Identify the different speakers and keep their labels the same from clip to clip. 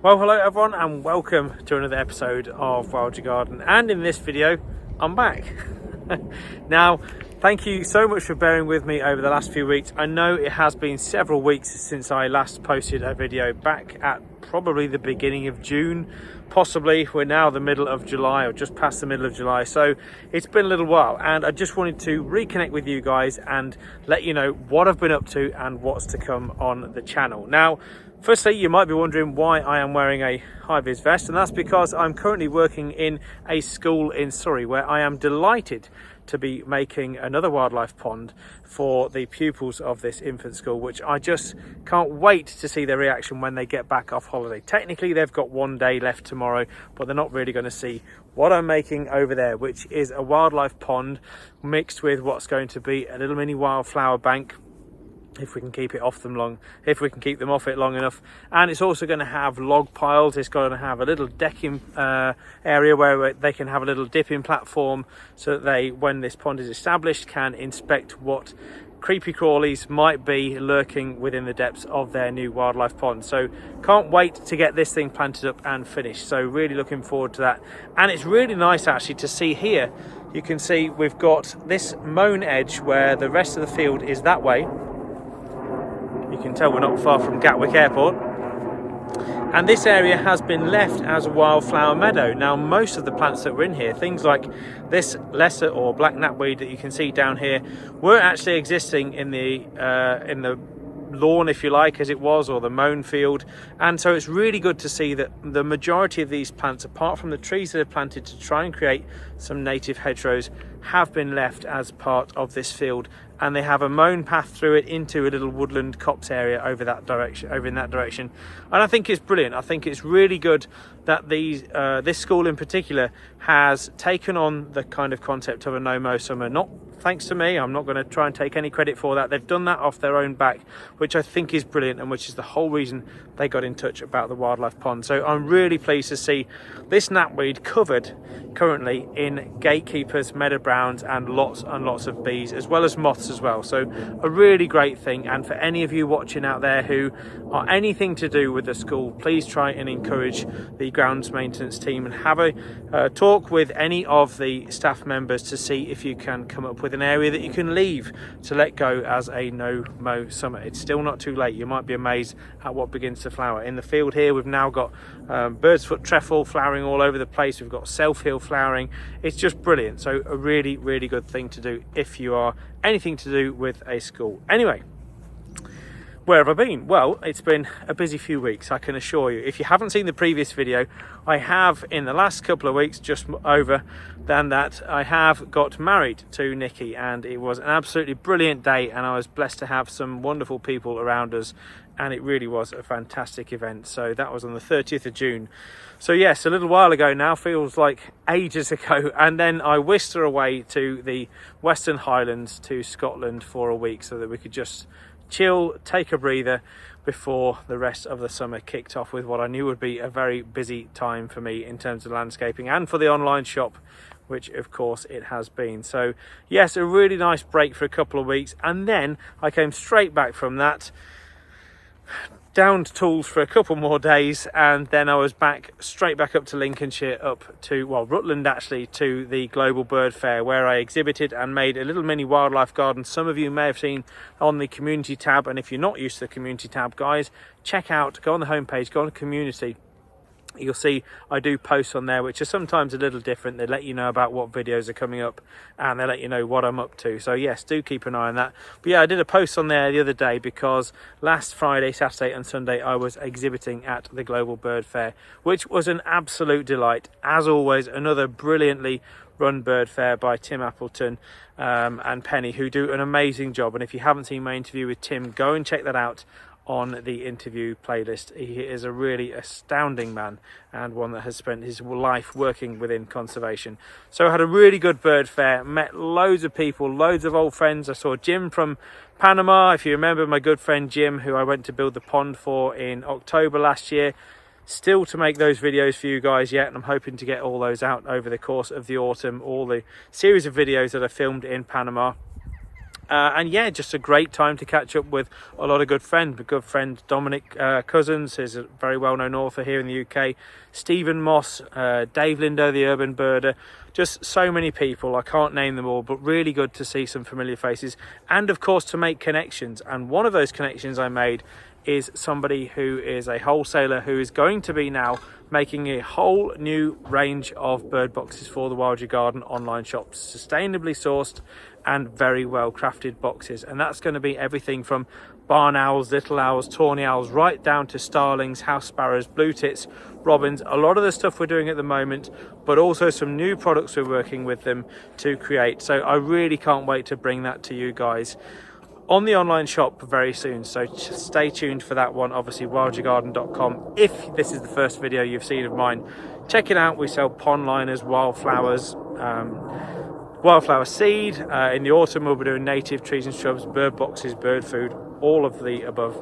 Speaker 1: Well, hello everyone and welcome to another episode of Wild Your Garden, and in this video I'm back. Now, thank you so much for bearing with me over the last few weeks. I know it has been several weeks since I last posted a video, back at probably the beginning of June, possibly. We're now the middle of July, or just past the middle of July, so it's been a little while, and I just wanted to reconnect with you guys and let you know what I've been up to and what's to come on the channel. Now, firstly, you might be wondering why I am wearing a high-vis vest, and that's because I'm currently working in a school in Surrey where I am delighted to be making another wildlife pond for the pupils of this infant school, which I just can't wait to see their reaction when they get back off holiday. Technically, they've got one day left tomorrow, but they're not really going to see what I'm making over there, which is a wildlife pond mixed with what's going to be a little mini wildflower bank, if we can keep it off them long, if we can keep them off it long enough. And it's also going to have log piles. It's going to have a little decking area where they can have a little dipping platform, so that they, when this pond is established, can inspect what creepy crawlies might be lurking within the depths of their new wildlife pond. So can't wait to get this thing planted up and finished, so really looking forward to that. And it's really nice actually to see here. You can see we've got this mown edge where the rest of the field is that way. You can tell we're not far from Gatwick Airport, and this area has been left as a wildflower meadow. Now, most of the plants that were in here, things like this lesser or black knapweed that you can see down here, were actually existing in the lawn, if you like, as it was, or the mown field. And so it's really good to see that the majority of these plants, apart from the trees that are planted to try and create some native hedgerows, have been left as part of this field, and they have a mown path through it into a little woodland copse area over that direction, over in that direction. And I think it's brilliant. I think it's really good that this school in particular has taken on the kind of concept of a Nomo Summer. Not thanks to me, I'm not going to try and take any credit for that. They've done that off their own back, which I think is brilliant, and which is the whole reason they got in touch about the wildlife pond. So I'm really pleased to see this knapweed covered currently in gatekeepers, meadow browns, and lots of bees, as well as moths as well. So a really great thing. And for any of you watching out there who are anything to do with the school, please try and encourage the grounds maintenance team and have a talk with any of the staff members to see if you can come up with an area that you can leave to let go as a no-mow summer. It's still not too late. You might be amazed at what begins to flower. In the field here, we've now got bird's foot trefoil flowering all over the place. We've got self-heal flowering. It's just brilliant. So a really good thing to do if you are anything to do with a school. Anyway, where have I been? Well, it's been a busy few weeks, I can assure you. If you haven't seen the previous video, I have, in the last couple of weeks, just over than that, I have got married to Nikki, and it was an absolutely brilliant day, and I was blessed to have some wonderful people around us, and it really was a fantastic event. So that was on the 30th of June. So yes, a little while ago now, feels like ages ago. And then I whisked her away to the Western Highlands, to Scotland, for a week, so that we could just chill, take a breather before the rest of the summer kicked off with what I knew would be a very busy time for me in terms of landscaping and for the online shop, which of course it has been. So yes, a really nice break for a couple of weeks, and then I came straight back from that, downed tools for a couple more days, and then I was straight back up to Lincolnshire, up to, well, Rutland actually, to the Global Bird Fair, where I exhibited and made a little mini wildlife garden. Some of you may have seen on the community tab, and if you're not used to the community tab, guys, go on the homepage, go on to community. You'll see I do posts on there, which are sometimes a little different. They let you know about what videos are coming up, and they let you know what I'm up to. So yes, do keep an eye on that. But yeah, I did a post on there the other day because last Friday, Saturday and Sunday I was exhibiting at the Global Bird Fair, which was an absolute delight. As always, another brilliantly run bird fair by Tim Appleton and Penny, who do an amazing job. And if you haven't seen my interview with Tim, go and check that out on the interview playlist. He is a really astounding man, and one that has spent his life working within conservation. So I had a really good bird fair, met loads of people, loads of old friends. I saw Jim from Panama, if you remember, my good friend Jim, who I went to build the pond for in October last year. Still to make those videos for you guys yet, and I'm hoping to get all those out over the course of the autumn, all the series of videos that I filmed in Panama. And yeah, just a great time to catch up with a lot of good friend Dominic Cousins, who's a very well-known author here in the UK, Stephen Moss, Dave Lindo, the urban birder, just so many people. I can't name them all, but really good to see some familiar faces, and of course to make connections. And one of those connections I made is somebody who is a wholesaler who is going to be now making a whole new range of bird boxes for the Wild Your Garden online shop, sustainably sourced and very well crafted boxes. And that's going to be everything from barn owls, little owls, tawny owls, right down to starlings, house sparrows, blue tits, robins, a lot of the stuff we're doing at the moment, but also some new products we're working with them to create. So I really can't wait to bring that to you guys on the online shop very soon, so stay tuned for that one. Obviously wildyourgarden.com. If this is the first video you've seen of mine, check it out. We sell pond liners, wildflowers, wildflower seed. In the autumn we'll be doing native trees and shrubs, bird boxes, bird food, all of the above.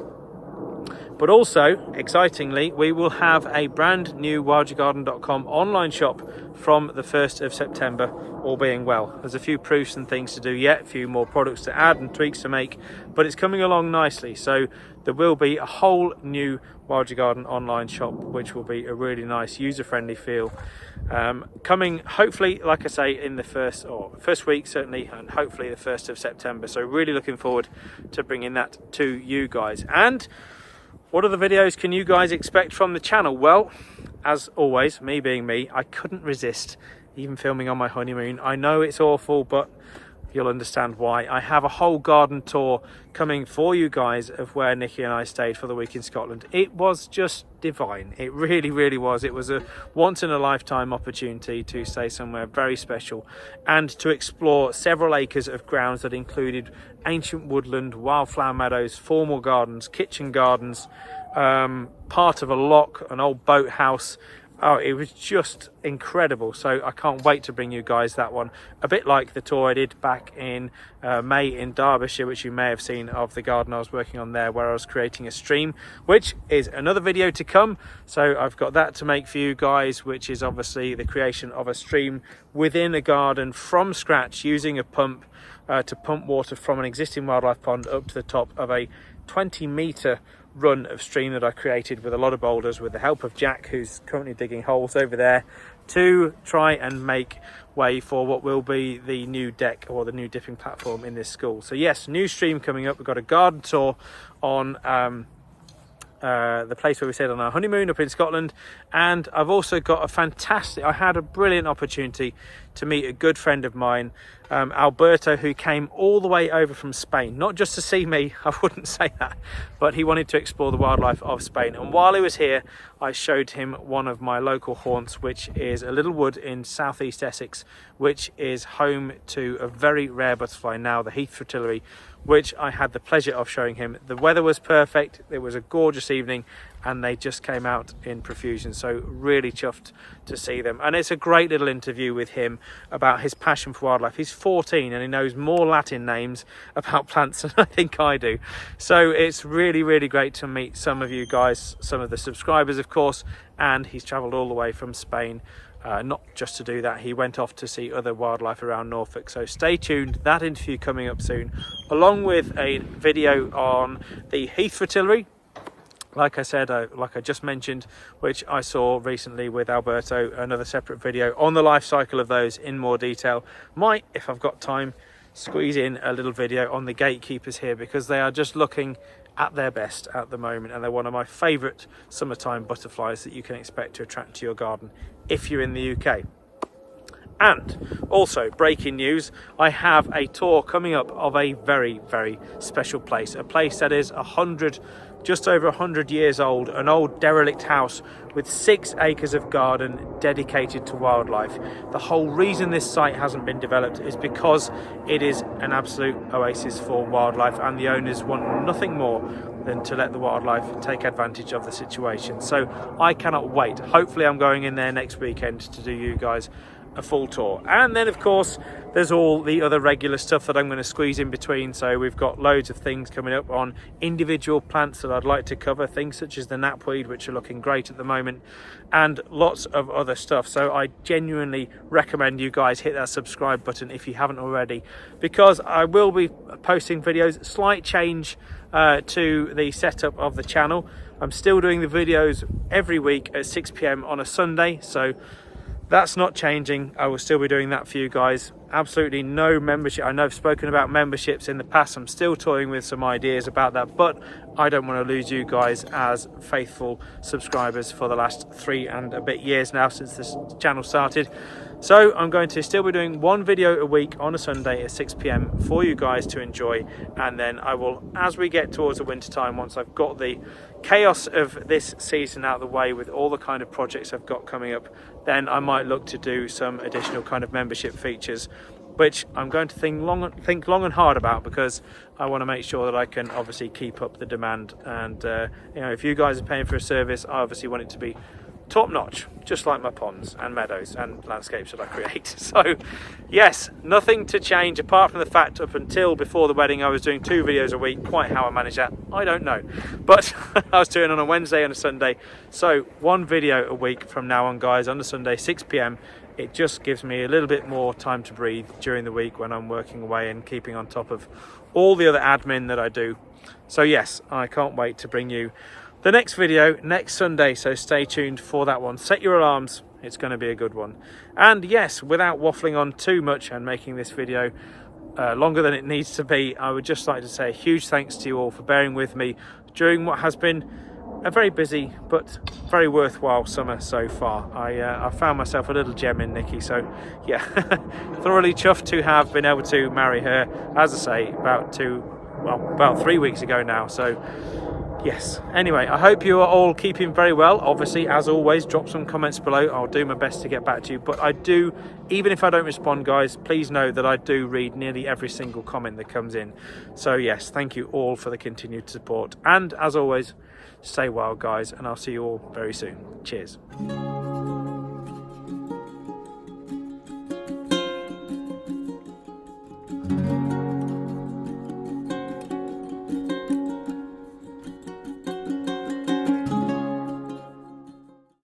Speaker 1: But also, excitingly, we will have a brand new wildyourgarden.com online shop from the 1st of September, all being well. There's a few proofs and things to do yet, a few more products to add and tweaks to make, but it's coming along nicely. So there will be a whole new Wild Your Garden online shop, which will be a really nice user-friendly feel. Coming hopefully, like I say, in the first week certainly, and hopefully the 1st of September. So really looking forward to bringing that to you guys. And what other videos can you guys expect from the channel? Well, as always, me being me, I couldn't resist even filming on my honeymoon. I know it's awful, but you'll understand why. I have a whole garden tour coming for you guys of where Nikki and I stayed for the week in Scotland. It was just divine. It really, really was. It was a once-in-a-lifetime opportunity to stay somewhere very special and to explore several acres of grounds that included ancient woodland, wildflower meadows, formal gardens, kitchen gardens, part of a loch, an old boathouse. Oh, it was just incredible. So I can't wait to bring you guys that one. A bit like the tour I did back in May in Derbyshire, which you may have seen of the garden I was working on there, where I was creating a stream, which is another video to come. So I've got that to make for you guys, which is obviously the creation of a stream within a garden from scratch, using a pump to pump water from an existing wildlife pond up to the top of a 20-metre run of stream that I created with a lot of boulders, with the help of Jack, who's currently digging holes over there, to try and make way for what will be the new deck or the new dipping platform in this school. So yes, new stream coming up. We've got a garden tour on the place where we stayed on our honeymoon up in Scotland, and I've also got I had a brilliant opportunity to meet a good friend of mine, Alberto, who came all the way over from Spain, not just to see me, I wouldn't say that, but he wanted to explore the wildlife of Spain. And while he was here, I showed him one of my local haunts, which is a little wood in southeast Essex, which is home to a very rare butterfly now, the heath fritillary, which I had the pleasure of showing him. The weather was perfect, it was a gorgeous evening, and they just came out in profusion. So really chuffed to see them. And it's a great little interview with him about his passion for wildlife. He's 14 and he knows more Latin names about plants than I think I do. So it's really, really great to meet some of you guys, some of the subscribers, of course. And he's travelled all the way from Spain. Not just to do that, he went off to see other wildlife around Norfolk. So stay tuned, that interview coming up soon, along with a video on the heath fritillary, like I said, like I just mentioned, which I saw recently with Alberto. Another separate video on the life cycle of those in more detail. Might, if I've got time, squeeze in a little video on the gatekeepers here, because they are just looking at their best at the moment, and they're one of my favourite summertime butterflies that you can expect to attract to your garden if you're in the UK. And also, breaking news, I have a tour coming up of a very, very special place, a place that is just over 100 years old, an old derelict house with 6 acres of garden dedicated to wildlife. The whole reason this site hasn't been developed is because it is an absolute oasis for wildlife, and the owners want nothing more than to let the wildlife take advantage of the situation. So I cannot wait. Hopefully I'm going in there next weekend to do you guys a full tour. And then of course there's all the other regular stuff that I'm going to squeeze in between. So we've got loads of things coming up on individual plants that I'd like to cover, things such as the knapweed, which are looking great at the moment, and lots of other stuff. So I genuinely recommend you guys hit that subscribe button if you haven't already, because I will be posting videos. Slight change to the setup of the channel. I'm still doing the videos every week at 6 p.m. on a Sunday, so that's not changing. I will still be doing that for you guys. Absolutely no membership. I know I've spoken about memberships in the past. I'm still toying with some ideas about that, but I don't want to lose you guys as faithful subscribers for the last 3 and a bit years now since this channel started. So I'm going to still be doing one video a week on a Sunday at 6 p.m. for you guys to enjoy. And then I will, as we get towards the winter time, once I've got the chaos of this season out of the way with all the kind of projects I've got coming up, then I might look to do some additional kind of membership features, which I'm going to think long and hard about, because I want to make sure that I can obviously keep up the demand. And you know, if you guys are paying for a service, I obviously want it to be top notch, just like my ponds and meadows and landscapes that I create. So yes, nothing to change apart from the fact up until before the wedding I was doing 2 videos a week. Quite how I manage that, I don't know, but I was doing on a Wednesday and a Sunday. So 1 video a week from now on, guys, on a Sunday 6 p.m. It just gives me a little bit more time to breathe during the week when I'm working away and keeping on top of all the other admin that I do. So yes, I can't wait to bring you the next video next Sunday, so stay tuned for that one. Set your alarms, it's going to be a good one. And yes, without waffling on too much and making this video longer than it needs to be, I would just like to say a huge thanks to you all for bearing with me during what has been a very busy but very worthwhile summer so far. I found myself a little gem in Nikki, so yeah, thoroughly chuffed to have been able to marry her, as I say, about 3 weeks ago now. So yes, anyway, I hope you are all keeping very well. Obviously, as always, drop some comments below. I'll do my best to get back to you, but I do, even if I don't respond, guys, please know that I do read nearly every single comment that comes in. So yes, thank you all for the continued support, and as always, stay wild, guys, and I'll see you all very soon. Cheers.